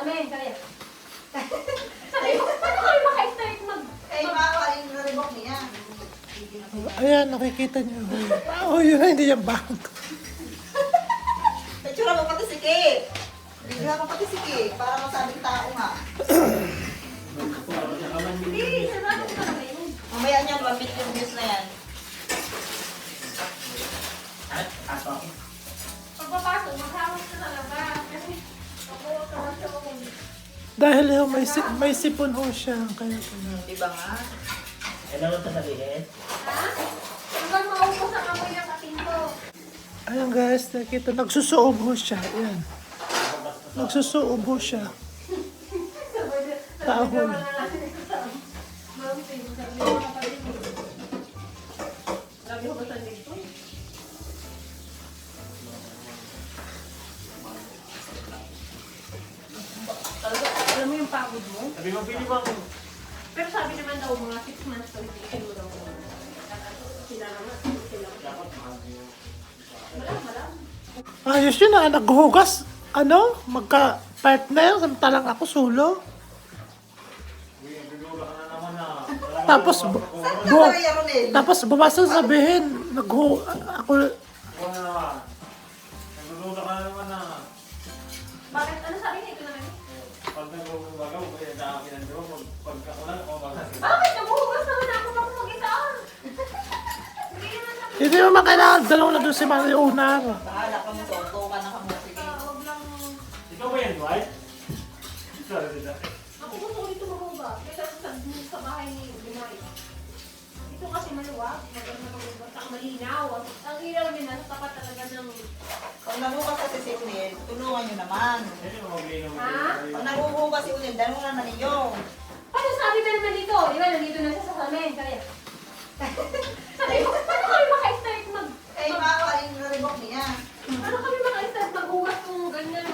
amin. Kaya. Sabi ko, paano kayo maka-start mag... Eh, baka yung naribok niya. Ayan, nakikita niyo. Oh, yun na, hindi yung bag. Picture mo pati si Kay. Bigla mo pati si Kay. Para masabing tao nga. Hindi, sarado ko talaga yun. Mamaya niyan, 1 million views na yan. Pagpapasok, maghawak ka talaga. Kasi ako, kamasyon. Dahil may sipon ho siya. Kaya pala. Diba nga? Kailangan ito sabihin? Ha? Hanggang maubos ang amoy ng ating ko. Ayan guys, nakita, nagsusuob ho siya. Ayan. Nagsusuob ho siya. Tahol. Lagi ko ba sa dito? Alam mo yung pagod mo? Sabi mo, pili bang Pero sabi naman daw, mga 6 months daw, itin mo daw. Sila naman, sila. dapat mahal niyo. Malam. Ayos yun ah, naghuhugas. Ano? Magka-partner, samantalang ako solo. Uy, nagdudula ka na naman na. Tapos, Saan ka Maria Ronel? tapos bumasa sabihin, ako, Ikaw na naman. Nagdudula ka na naman na. Bakit? Ano sabi niya? Ito naman. Pag nagbubugaw, kaya dami ng diba, pagkakulan, ako bakit? Bakit? Nabuhugas naman ako baka mag-isa. Hindi naman sabi. hindi mo makailangan, dalawa na doon si Mario Unar. Bahala ka mo, toto ka na ka mo. Sige. Huwag lang. Ikaw ba yan, Dwight? Sorry, Dida. Ako gusto ko dito mahugas. Kaya sa bahay ni Binay. Ito kasi maluwag. Maganda mahugas. Ang malinaw. Ang ilaw niya nasa tapat talaga ng... Pag nagugas kasi si Unil, tulungan nyo naman. Hindi mo maglinom. Ha? Pag nagugas si Unil, dalawang naman ninyo. Paano sabi ba naman dito? Di ba, nandito na siya sa salamin. Kaya. Sabi ko, paano kami maka-start mag... Eh, baka yung naribok niya. Paano kami maka-start maghugas kung ganyan?